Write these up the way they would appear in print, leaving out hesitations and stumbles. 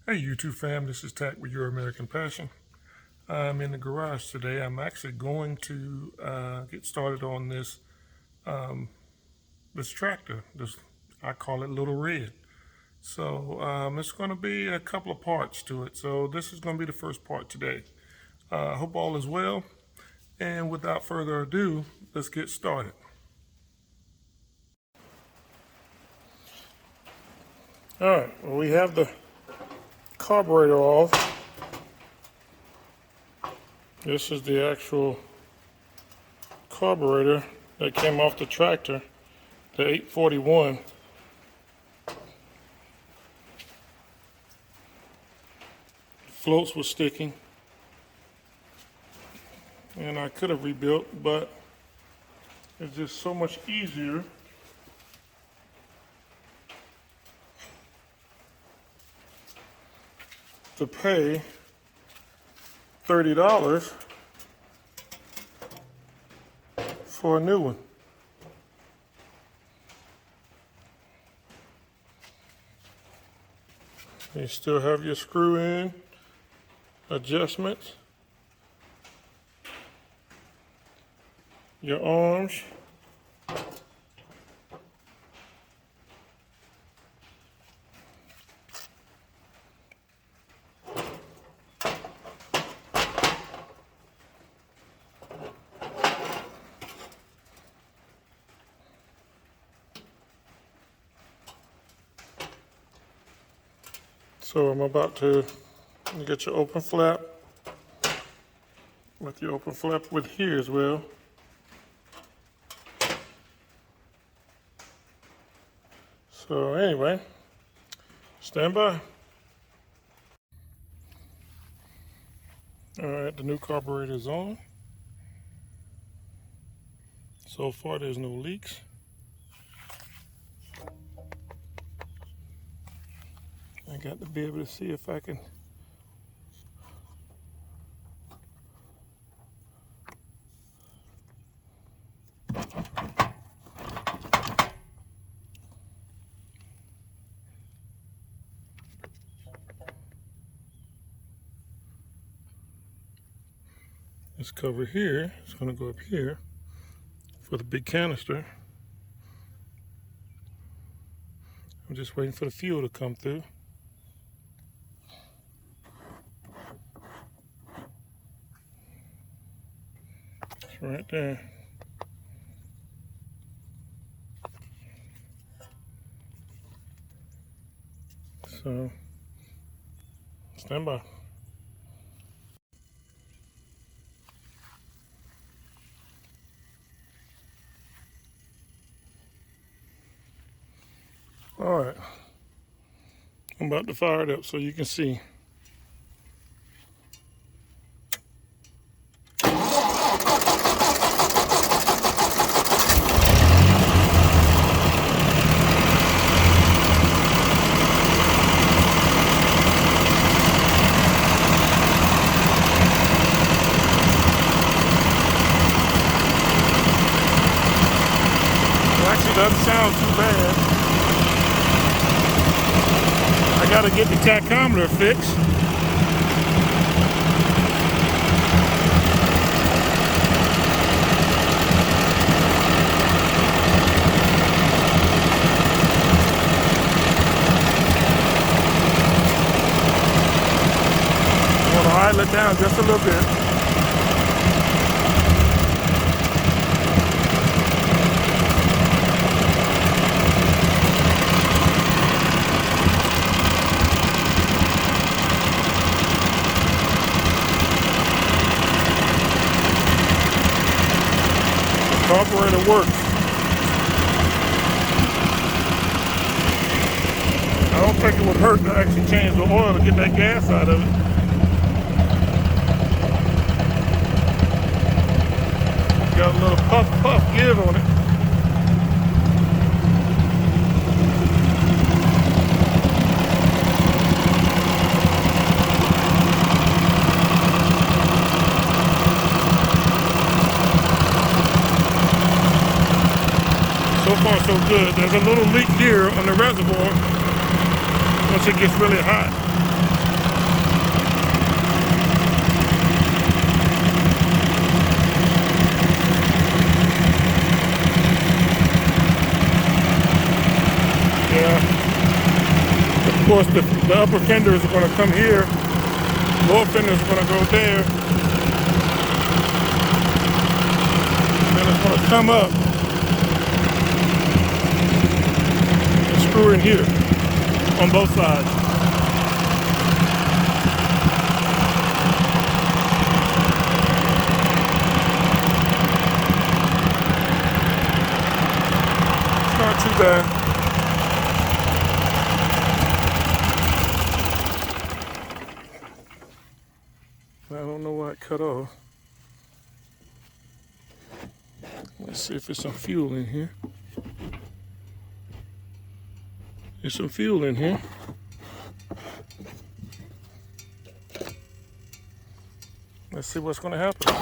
Hey YouTube fam, this is Tack with Euro.American.Passion. I'm in the garage today. I'm actually going to get started on this this tractor. I call it LiL ReD. So it's going to be a couple of parts to it. So this is going to be the first part today. I hope all is well. And without further ado, let's get started. All right, well, we have the carburetor off. This is the actual carburetor that came off the tractor, the 841. Floats were sticking, and I could have rebuilt, but it's just so much easier to pay $30 for a new one. You still have your screw-in adjustments, your arms, so I'm about to get your open flap with your open flap with here as well. So anyway, stand by. All right, the new carburetor is on. So far there's no leaks. I got to be able to see if I can this cover here is going to go up here for the big canister. I'm just waiting for the fuel to come through. It's right there. So, stand by. All right, I'm about to fire it up so you can see. It actually doesn't sound too bad. I gotta get the tachometer fixed. I want to idle it down just a little bit. Carburetor works. I don't think it would hurt to actually change the oil to get that gas out of it. Got a little puff give on it. So far so good. There's a little leak here on the reservoir once it gets really hot. course, the upper fenders are going to come here. Lower fenders are going to go there. And then it's going to come up and screw in here on both sides. It's not too bad. I don't know why it cut off. Let's see if there's some fuel in here. There's some fuel in here. Let's see what's going to happen.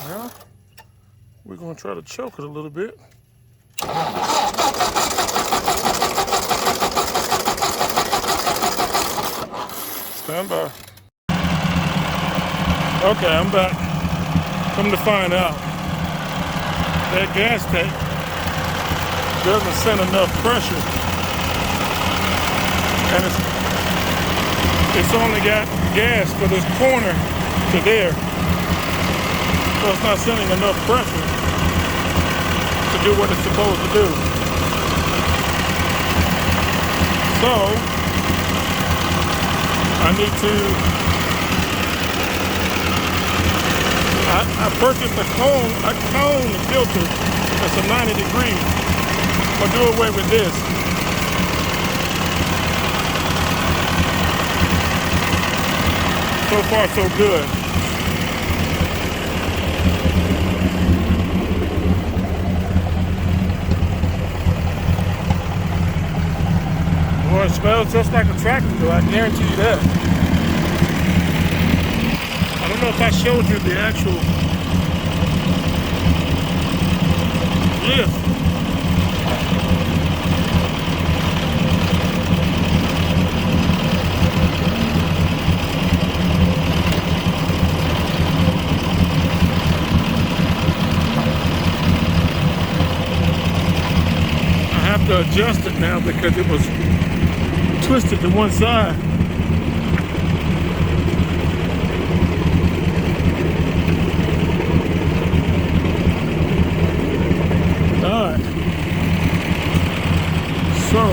Well, we're going to try to choke it a little bit. Stand by. Okay, I'm back. Come to find out, that gas tank doesn't send enough pressure, and it's only got gas for this corner to there, so it's not sending enough pressure to do what it's supposed to do. So I need to. I purchased a cone filter that's a 90 degrees. I'll do away with this. So far, so good. Boy, it smells just like a tractor, though. I guarantee you that. I don't know if I showed you the actual lift. I have to adjust it now because it was twisted to one side. So,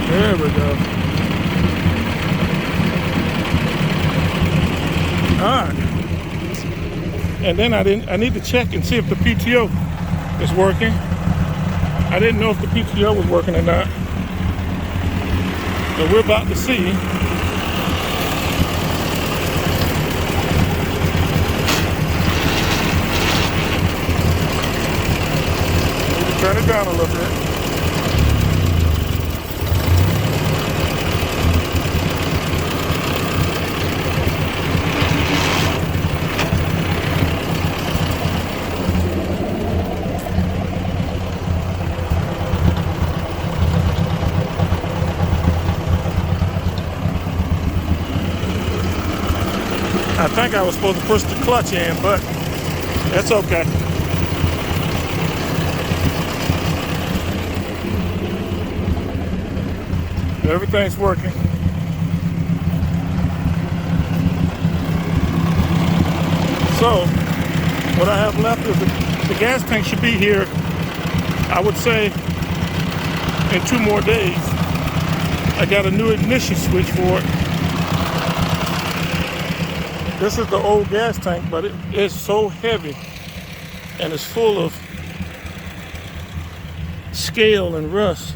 there we go. All right. And then I need to check and see if the PTO is working. I didn't know if the PTO was working or not. So we're about to see. Turn it down a little bit. I think I was supposed to push the clutch in, but that's okay. Everything's working. So, what I have left is the gas tank should be here, I would say, in 2 more days. I got a new ignition switch for it. This is the old gas tank, but it is so heavy and it's full of scale and rust.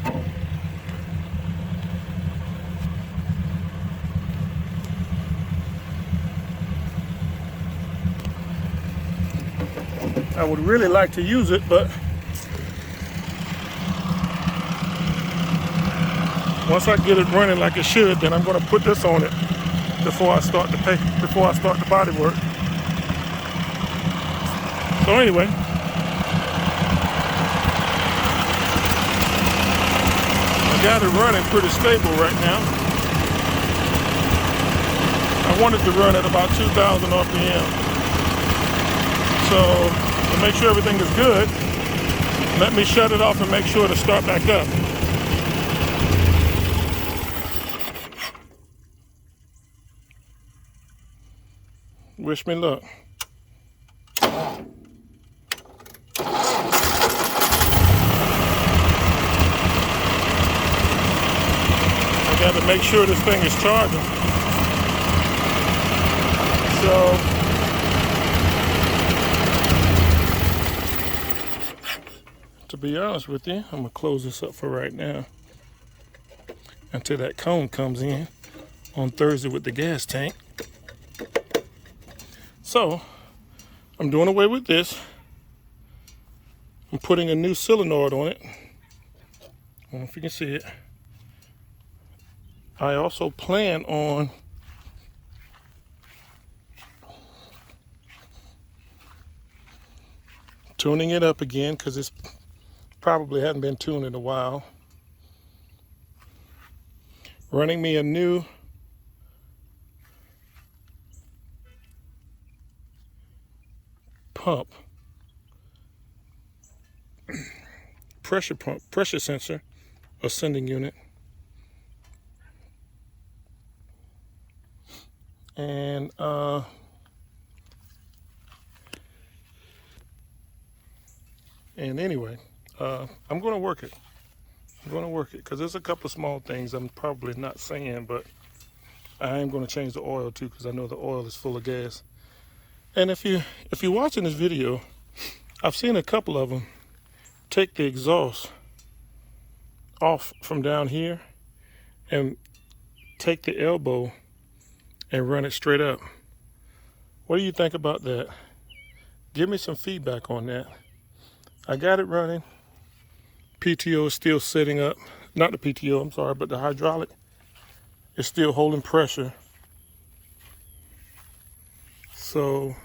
I would really like to use it, but once I get it running like it should, then I'm going to put this on it before I start the body work. So anyway, got it running pretty stable right now. I want it to run at about 2,000 RPM. So to make sure everything is good, let me shut it off and make sure to start back up. Wish me luck. I got to make sure this thing is charging. So to be honest with you, I'm gonna close this up for right now until that cone comes in on Thursday with the gas tank. So I'm doing away with this. I'm putting a new solenoid on it. I don't know if you can see it. I also plan on tuning it up again because it's probably hadn't been tuned in a while. Running me a new pump, pressure pump, pressure sensor, ascending unit. And anyway, I'm going to work it. I'm going to work it because there's a couple of small things I'm probably not saying, but I am going to change the oil too because I know the oil is full of gas. And if you're watching this video, I've seen a couple of them take the exhaust off from down here and take the elbow and run it straight up. What do you think about that? Give me some feedback on that. I got it running. PTO is still sitting up. Not the PTO, I'm sorry, but the hydraulic is still holding pressure. So,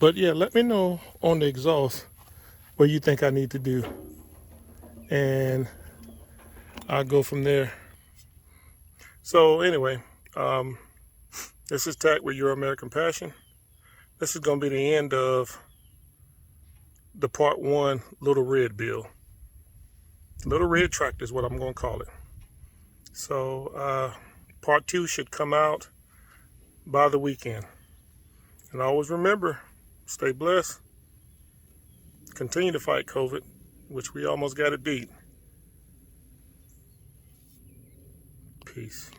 but yeah, let me know on the exhaust what you think I need to do. And I'll go from there. So anyway, this is Tack with Euro.American.Passion. This is going to be the end of the part 1 LiL ReD build. LiL ReD tractor is what I'm going to call it. So part 2 should come out by the weekend. And always remember, stay blessed. Continue to fight COVID, which we almost got it beat. Peace.